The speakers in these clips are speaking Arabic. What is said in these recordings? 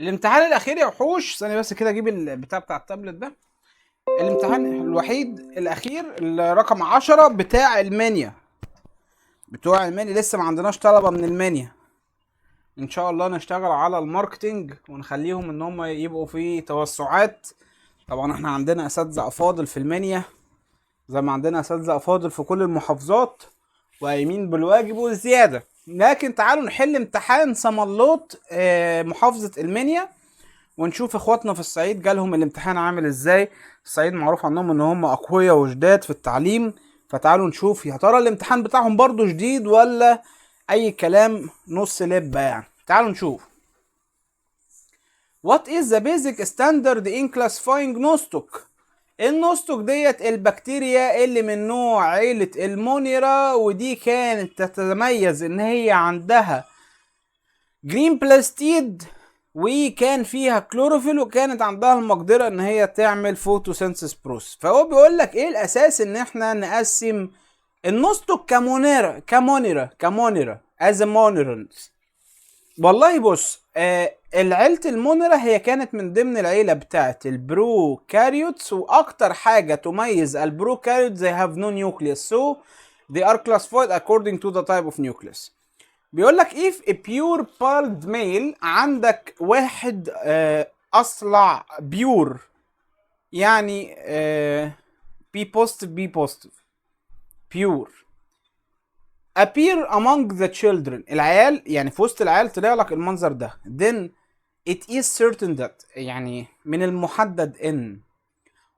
الامتحان الاخير يا وحوش، ثانية بس كده اجيب البتاع بتاع التابلت ده. الامتحان الوحيد الاخير الرقم 10 بتاع المنيا. بتوع المنيا لسه ما عندناش طلبة من المنيا. ان شاء الله نشتغل على الماركتينج ونخليهم ان هم يبقوا في توسعات. طبعا احنا عندنا اساتذة افاضل في المنيا، زي ما عندنا اساتذة افاضل في كل المحافظات وقايمين بالواجب والزيادة. لكن تعالوا نحل امتحان صملوط محافظة المنيا، ونشوف اخواتنا في الصعيد جالهم الامتحان عامل ازاي. الصعيد معروف عنهم ان هم اقوياء وجداد في التعليم، فتعالوا نشوف يا ترى الامتحان بتاعهم برضو جديد ولا اي كلام نص لبة يعني. تعالوا نشوف. What is the basic standard in classifying nostoc؟ النوستوك ديت البكتيريا اللي من نوع عيلة المونيرا، ودي كانت تتميز ان هي عندها جرين بلاستيد وكان فيها كلوروفيل، وكانت عندها المقدره ان هي تعمل فوتوسينثيس بروسيس. فهو بيقول لك ايه الاساس ان احنا نقسم النوستوك كمونيرا از مونيرنز. والله بص، العيلة المونيرا هي كانت من ضمن العيلة بتاعت البروكاريوتس، واكتر حاجة تميز البروكاريوتس they have no nucleus, so they are classified according to the type of nucleus. بيقول لك if a pure bald male، عندك واحد اصلع بيور، يعني بي بوزيتيف pure appear among the children، العيال يعني في وسط العيال طلع لك المنظر ده، then it is certain that، يعني من المحدد ان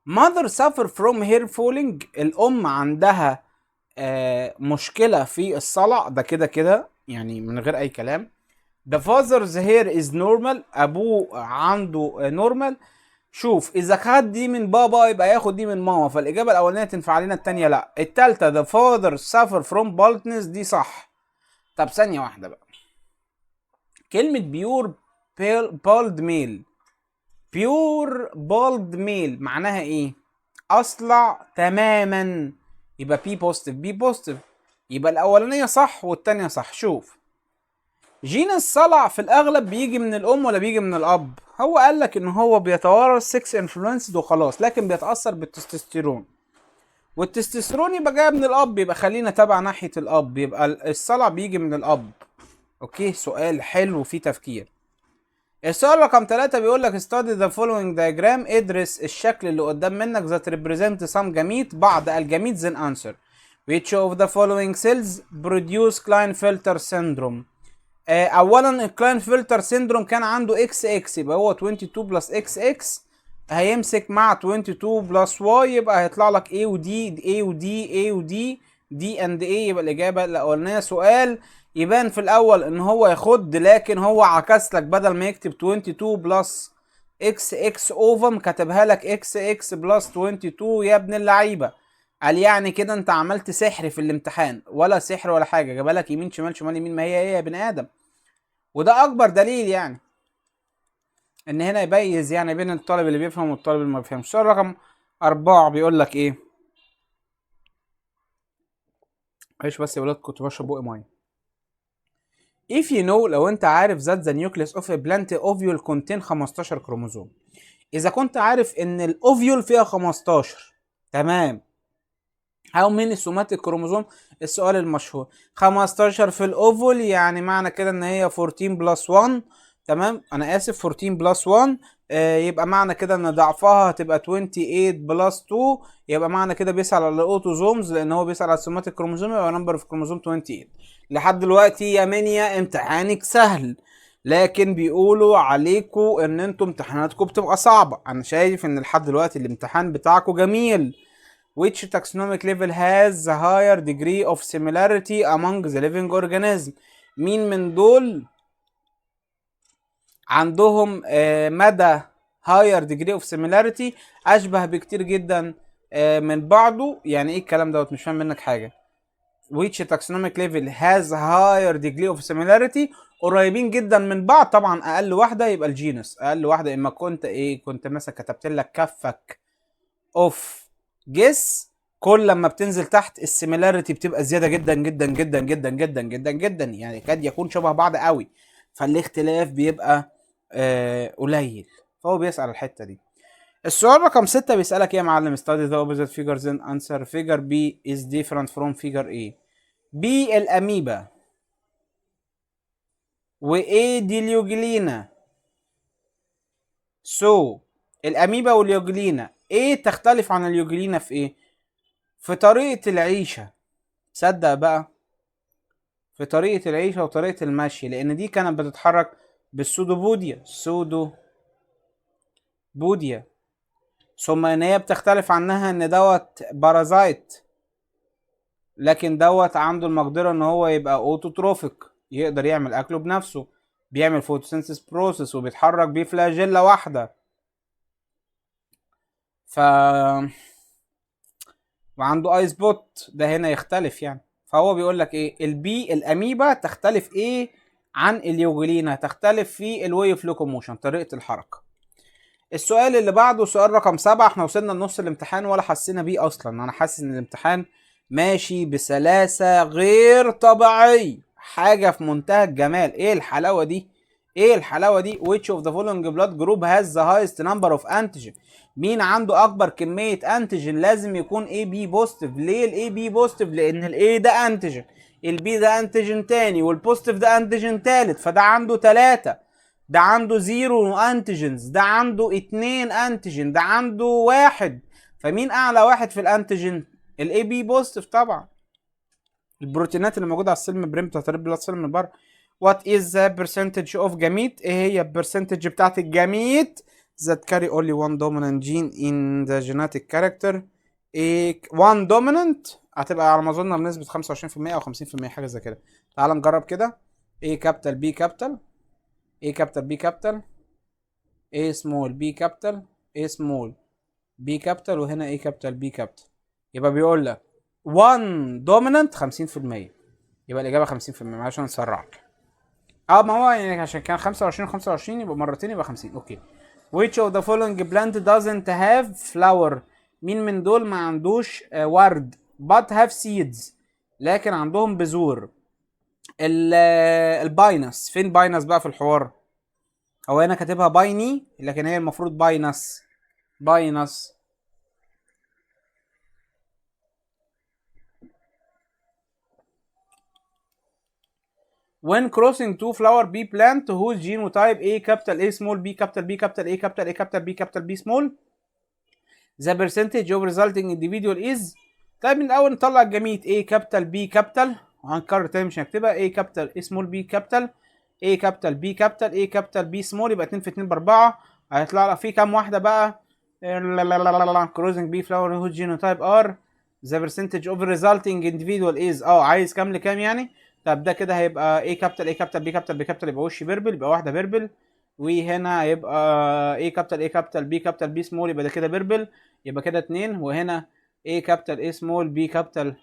mother suffer from hair falling، الام عندها مشكلة في الصلع، ده كده كده يعني من غير اي كلام. The father's hair is normal، ابوه عنده normal. شوف اذا خد دي من بابا يبقى ياخد دي من ماما، فالاجابه الاولانيه تنفع لنا، التانيه لا. التالته the father suffer from baldness، دي صح. طب ثانيه واحده بقى، كلمه بيور bald male، بيور bald male معناها ايه؟ اصلع تماما، يبقى بي بوزيتيف، يبقى الاولانيه صح والتانيه صح. شوف، جين الصلع في الاغلب بيجي من الام ولا بيجي من الاب؟ هو قال لك ان هو بيتوارث 6 انفلونسد وخلاص، لكن بيتاثر بالتستوستيرون، والتستوستيرون يبقى جاي من الاب، يبقى خلينا تبع ناحيه الاب، يبقى الصلع بيجي من الاب. اوكي، سؤال حلو وفيه تفكير. السؤال رقم 3 بيقول لك study the following diagram، ادرس الشكل اللي قدام منك that represent some جميت، بعض الجميت then answer which of the following cells produce Klinefelter syndrome. اولا الكلاين فلتر سيندروم كان عنده اكس اكس، يبقى هو 22 بلس اكس اكس هيمسك مع 22 بلس واي، يبقى هيطلع لك A ودي A ودي A ودي دي اند A، يبقى الاجابه الاولانيه. سؤال يبان في الاول ان هو ياخد، لكن هو عكس لك، بدل ما يكتب 22 بلس اكس اكس اوفم كتبها لك اكس اكس بلس 22 يا ابن اللعيبه. قال يعني كده انت عملت سحر في الامتحان؟ ولا سحر ولا حاجه، جابها لك يمين شمال شمال يمين، ما هي ايه يا بني ادم. وده اكبر دليل يعني ان هنا يبيز يعني بين الطالب اللي بيفهم والطالب اللي ما بيفهمش. السؤال رقم 4 بيقول لك ايه؟ معلش بس يا ولاد كنت بشرب بقى ميه. if you know، لو انت عارف that the nucleus of a plant ovule contain 15 كروموزوم، اذا كنت عارف ان الاوفيول فيها 15، تمام، how many somatic كروموزوم؟ السؤال المشهور 15 في الاوفول، يعني معنى كده ان هي 14 بلس 1، تمام، انا اسف 14 بلس 1، يبقى معنى كده ان ضعفها هتبقى 28 بلس 2، يبقى معنى كده بيسأل على الاوتوزومز، لان هو بيسأل على السوماتيك كروموزوم، يبقى نمبر في كروموزوم 28. لحد دلوقتي يا منيا امتحانك سهل، لكن بيقولوا عليكم ان انتم امتحاناتكم بتبقى صعبة. انا شايف ان لحد دلوقتي الامتحان بتاعكم جميل. Which taxonomic level has the higher degree of similarity among the living organism؟ مين من دول عندهم مدى higher degree of similarity اشبه بكتير جدا من بعضه؟ يعني ايه الكلام دوت؟ مش فاهم منك حاجه. which taxonomic level has higher degree of similarity، قريبين جدا من بعض طبعا. اقل واحده يبقى الجينس، اقل واحده اما كنت ايه، كنت مثلا كتبت لك كفك اوف جس، كل لما بتنزل تحت السيميلاريتي بتبقى زياده جدا جدا جدا جدا جدا جدا جدا، يعني قد يكون شبه بعض قوي، فالاختلاف بيبقى قليل، فهو بيسأل الحتة دي. السؤال رقم 6 بيسألك ايه يا معلم؟ study the opposite figures and answer. figure B is different from figure A. B الأميبا، و A دي اليوجلينا. الأميبا واليوجلينا A تختلف عن اليوجلينا في ايه؟ في طريقة العيشة. تصدق بقى؟ في طريقة العيشة وطريقة المشي، لأن دي كانت بتتحرك بالسودوبوديا، بوديا. ثم ان هي بتختلف عنها ان دوت بارازايت، لكن دوت عنده المقدرة ان هو يبقى اوتوتروفيك، يقدر يعمل اكله بنفسه، بيعمل فوتوسينثيس بروسيس وبيتحرك بيه فلاجيلا واحدة. ف وعنده ايس بوت، ده هنا يختلف يعني. فهو بيقول لك ايه؟ البي الاميبا تختلف ايه عن اليوجلينا؟ تختلف في الواي اوف لوكوموشن، طريقة الحركة. السؤال اللي بعده سؤال رقم 7. احنا وصلنا لنص الامتحان ولا حسينا بيه اصلا. انا حاسس ان الامتحان ماشي بسلاسة غير طبيعية، حاجة في منتهى الجمال. ايه الحلاوة دي؟ ايه الحلاوة دي؟ which of the following blood group has the highest number of antigen. مين عنده اكبر كمية انتيجين؟ لازم يكون اي بي بوزيتيف. ليه الاي بي بوزيتيف؟ لان الاي ده انتيجين، البي ده انتيجين تاني، والبوزيتيف ده انتيجين تالت، فده عنده 3. ده عنده 0 انتيجنز، ده عنده 2 انتيجن، ده عنده 1. فمين اعلى واحد في الانتيجن؟ الاي بي بوزيتيف طبعا. البروتينات اللي موجوده على السيل بريم بتعتبر بلاد سيل من بره. وات از ذا برسنتج اوف جاميت؟ ايه هي البرسنتج بتاعت الجاميت that carry only one dominant gene in the genetic character؟ ايه 1 dominant هتبقى على ما اظن بنسبه 25% او 50%، حاجه زي كده. تعال نجرب كده. ايه كابيتال بي كابيتال، ايه كابيتال بي كابيتال، A سمول بي كابيتال، A سمول بي كابيتال، وهنا A كابيتال بي كابيتال. يبقى بيقول لك 1 دومينانت 50%، يبقى الإجابة 50%. معلش أنا اتسرعت. ما هو يعني عشان كان 25 و25 يبقى مرتين يبقى 50. اوكي. which of the following plant doesn't have flower؟ مين من دول ما عندوش ورد but have seeds، لكن عندهم بذور؟ الباينس. فين باينس بقى في الحوار؟ هو هنا كاتبها بايني، لكن هي المفروض باينس. باينس. when crossing two flower bee plant whose genotype A capital A small B capital B capital A capital A capital B capital B small the percentage of resulting individual is. طيب من الاول نطلع الجميت A capital B capital، وهنكرر تاني مش هنكتبها. A capital A small B capital A capital B capital A capital B small، يبقى 2 في 2 ب4. هيطلع لك في كام واحده بقى؟ crossing B flower whose genotype are the percentage of resulting individual is. عايز كام لكام يعني؟ طب ده كده هيبقى A كابيتال A كابيتال B كابيتال B كابيتال، يبقى وش بيربل، يبقى واحده بيربل. وهنا هيبقى A كابيتال A كابيتال B كابيتال B سمول، يبقى ده كده بيربل، يبقى كده 2. وهنا A كابيتال A سمول B كابيتال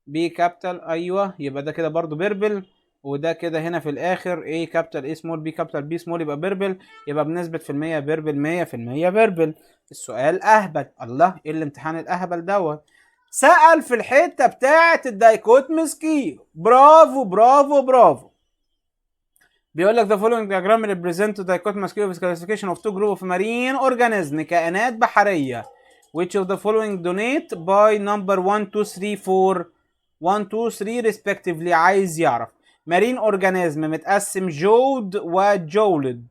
B كابيتال، ايوه، يبقى ده كده برضو بيربل. وده كده هنا في الاخر A كابيتال A سمول B كابيتال B سمول، يبقى بيربل، يبقى بنسبة في المية بيربل 100% بيربل. السؤال اهبل. الله، ايه الامتحان الاهبل دوت؟ سأل في الحتة بتاعة الدايكوتوميس كي. برافو برافو برافو. بيقول لك the following diagram represent the dichotomous key of classification of two group of marine organism، كائنات بحرية. which of the following donate by number 1 2 3 4 1 2 3 respectively. عايز يعرف marine organism متقسم جود وجولد.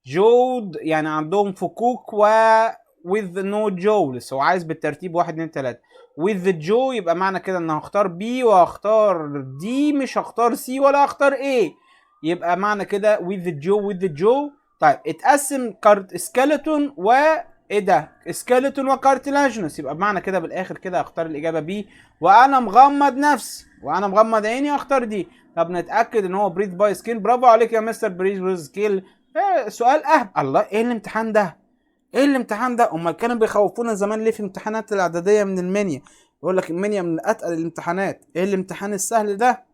جود يعني عندهم فكوك و with no جولس، هو عايز بالترتيب 1 2 3. with جو يبقى معنى كده ان هختار بي وهختار دي، مش هختار سي ولا هختار ايه، يبقى معنى كده with جو. طيب اتقسم سكيلتون و ايه ده؟ سكيلتون وكارتلاجنس، يبقى بمعنى كده بالاخر كده اختار الاجابه بي، وانا مغمض نفسي وانا مغمض عيني اختار دي. طب نتاكد ان هو بريث باي سكين. برافو عليك يا مستر بريث باي سكيل. سؤال الله، ايه الامتحان ده؟ ايه الامتحان ده؟ امال كانوا بيخوفونا زمان ليه في امتحانات الاعداديه من المنيا؟ يقول لك المنيا من اتقل الامتحانات. ايه الامتحان السهل ده؟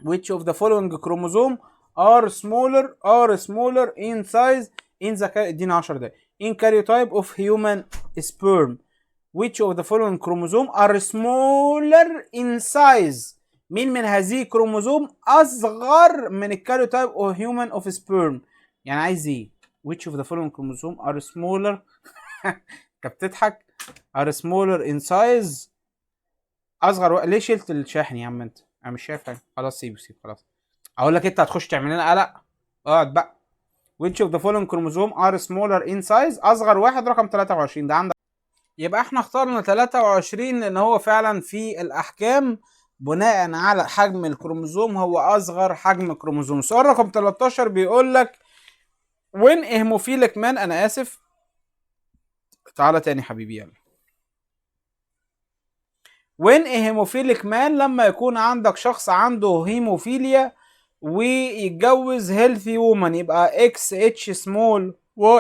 which of the following chromosome are smaller in size in the ادينا 10 دقايق in karyotype of human sperm. which of the following chromosome are smaller in size؟ مين من هذه الكروموزوم اصغر من الكاريوتايب of human of sperm؟ يعني عايز ايه؟ which of the following chromosome are smaller انت بتضحك. are smaller in size. ليه شلت الشاحن يا عم انت؟ انا مش شايف حاجه. خلاص سيبه خلاص. اقول لك انت هتخش تعمل لنا قلق. اقعد بقى. which of the following chromosome are smaller in size. اصغر واحد رقم 23 ده عندك. يبقى احنا اخترنا 23 لان هو فعلا في الاحكام بناء على حجم الكروموزوم هو اصغر حجم كروموزوم. سؤال رقم 13 بيقول لك when a hemophilic man. انا اسف، تعالى تاني حبيبي يلا. when a hemophilic man لما يكون عندك شخص عنده هيموفيليا ويتجوز healthy woman يبقى اكس اتش سمول و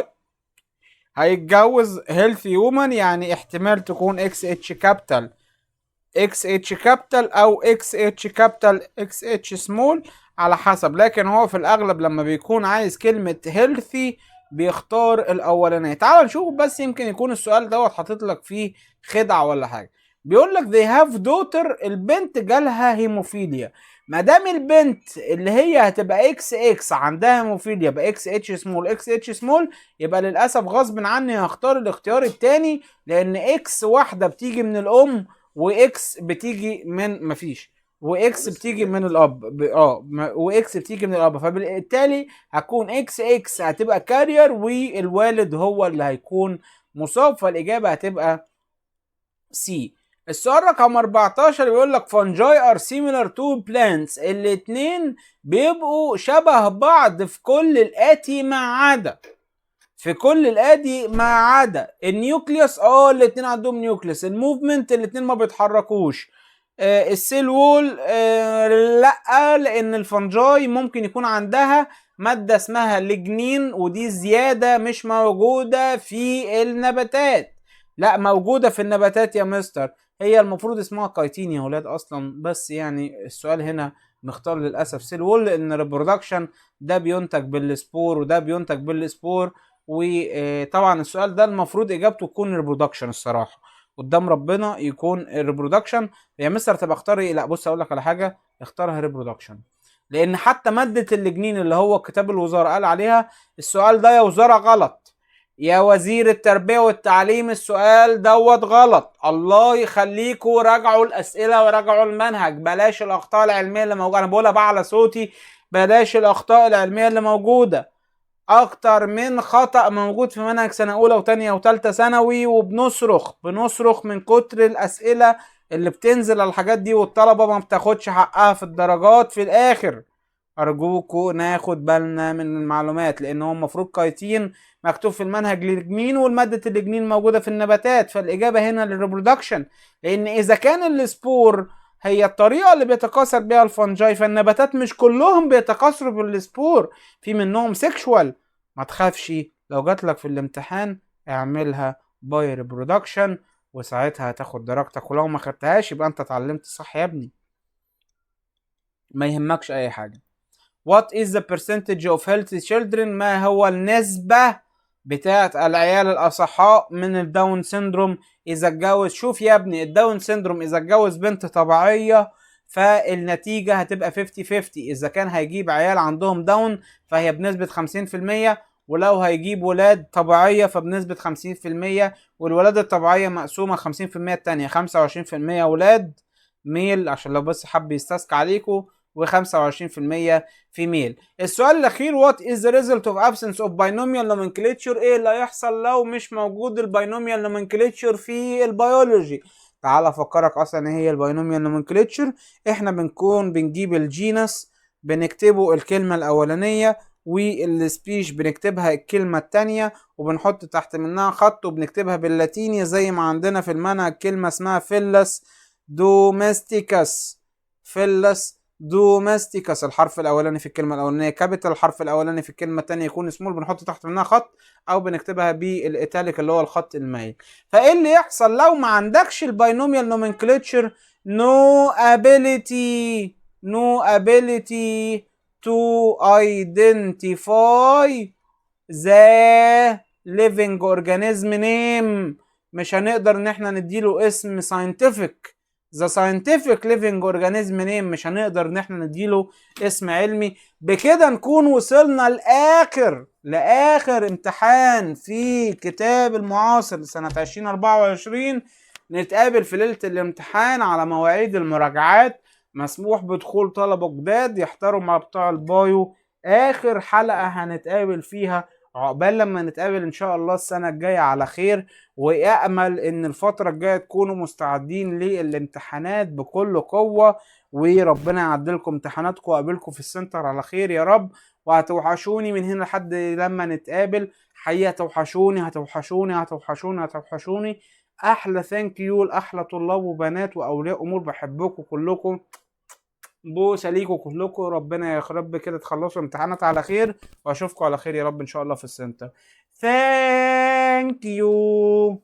هيتجوز healthy woman يعني احتمال تكون اكس اتش كابيتال اكس اتش كابيتال او اكس اتش كابيتال اكس اتش سمول على حسب، لكن هو في الاغلب لما بيكون عايز كلمة healthy بيختار الاولانية. تعال نشوف بس يمكن يكون السؤال دوت حاطط لك فيه خدعة ولا حاجة. بيقول لك they have daughter. البنت جالها هيموفيليا. ما دام البنت اللي هي هتبقى اكس اكس عندها هيموفيليا باكس اتش سمول اكس اتش سمول يبقى للاسف غصب عني هختار الاختيار التاني، لان اكس واحده بتيجي من الام واكس بتيجي من مفيش واكس بتيجي من الاب واكس بتيجي من الاب، فبالتالي هتكون اكس اكس هتبقى كارير والوالد هو اللي هيكون مصاب، فالاجابه هتبقى سي. السؤال رقم 14 بيقول لك fungi are similar to plants. الاتنين بيبقوا شبه بعض في كل الآتي ما عدا النيوكليوس. الاتنين عندهم نيوكليوس. الموفمنت الاتنين ما بيتحركوش. السيل وول لا، لان الفنجاي ممكن يكون عندها مادة اسمها ليجنين ودي زيادة مش موجودة في النباتات. لا موجودة في النباتات يا مستر. هي المفروض اسمها كايتين يا ولاد اصلا، بس يعني السؤال هنا مختار للاسف سيل وول لان الريبرودكشن ده بينتج بالسبور وده بينتج بالسبور، وطبعا السؤال ده المفروض اجابته تكون ريبرودكشن الصراحه قدام ربنا يكون الريبرودكشن. يا مستر طب اختار ايه؟ لا بص اقول لك على حاجه، اختارها ريبرودكشن، لان حتى ماده الليجنين اللي هو كتاب الوزاره قال عليها السؤال ده يا وزاره غلط، يا وزير التربيه والتعليم السؤال دوت غلط. الله يخليكوا راجعوا الاسئله وراجعوا المنهج، بلاش الاخطاء العلميه اللي موجوده. انا بقولها بقى على صوتي، بلاش الاخطاء العلميه اللي موجوده. اكتر من خطأ موجود في منهج سنة اولى وتانية وتالتة ثانوي، بنصرخ من كتر الاسئلة اللي بتنزل على الحاجات دي والطلبة ما بتاخدش حقها في الدرجات في الاخر. ارجوكوا ناخد بالنا من المعلومات، لان هو المفروض كايتين مكتوب في المنهج للجنين والمادة الليجنين موجودة في النباتات، فالاجابة هنا للريبرودكشن، لان اذا كان السبور هي الطريقة اللي بيتكاثر بيها الفنجاي فالنباتات مش كلهم بيتكاثروا بالسبور، في منهم سيكشوال. ما تخافش لو جاتلك في الامتحان اعملها باي ريبرودكشن وساعتها هتاخد درجتك، ولو ما خدتهاش يبقى انت اتعلمت صح يا ابني، ما يهمكش اي حاجة. What is the percentage of healthy children؟ ما هو النسبة بتاعت العيال الأصحاء من الداون سيندروم إذا اتجوز؟ شوف يا ابني الداون سيندروم إذا اتجوز بنت طبيعية فالنتيجة هتبقى 50-50. إذا كان هيجيب عيال عندهم داون فهي بنسبة 50%، ولو هيجيب ولاد طبيعية فبنسبة 50%، والولاد الطبيعية مقسومة 50% التانية 25% ولاد ميل عشان لو بس حب يستسك عليكم و25% فيميل. السؤال الاخير what is the result of absence of binomial nomenclature؟ ايه اللي هيحصل لو مش موجود الباينوميال nomenclature في البيولوجي؟ تعال افكرك اصلا ايه هي الباينوميال nomenclature. احنا بنجيب الجينس بنكتبه الكلمة الاولانية والسبيش بنكتبها الكلمة التانية وبنحط تحت منها خط وبنكتبها باللاتيني زي ما عندنا في المنهج كلمة اسمها فيلس دوميستيكس. دوميستيكس الحرف الاولاني في الكلمه الاولانيه كابيتال، الحرف الاولاني في الكلمه الثانيه يكون سمول بنحط تحت منها خط او بنكتبها بالايتاليك اللي هو الخط المايل. فايه اللي يحصل لو ما عندكش الباينوميال نومنكلتشر؟ no ability to identify the living organism name. مش هنقدر ان احنا نديله اسم scientific The scientific living organism name، مش هنقدر ان احنا نديله اسم علمي. بكده نكون وصلنا لآخر امتحان في كتاب المعاصر لسنة 2024. نتقابل في ليلة الامتحان على مواعيد المراجعات. مسموح بدخول طلبة جداد يحضروا مع بتوع البايو. آخر حلقة هنتقابل فيها، عقبال لما نتقابل ان شاء الله السنة الجاية على خير. وأأمل إن الفترة الجاية تكونوا مستعدين للامتحانات بكل قوة، وربنا يعدلكم امتحاناتكم وأقابلكم في السنتر على خير يا رب. وهتوحشوني من هنا لحد لما نتقابل، حقيقة هتوحشوني هتوحشوني هتوحشوني هتوحشوني. أحلى ثانك يو لأحلى طلاب وبنات وأولياء أمور، بحبكم كلكم، بوسه ليكم كلكم. ربنا يا رب كده تخلصوا امتحانات على خير، واشوفكم على خير يا رب ان شاء الله في السنتر. ثانك يو.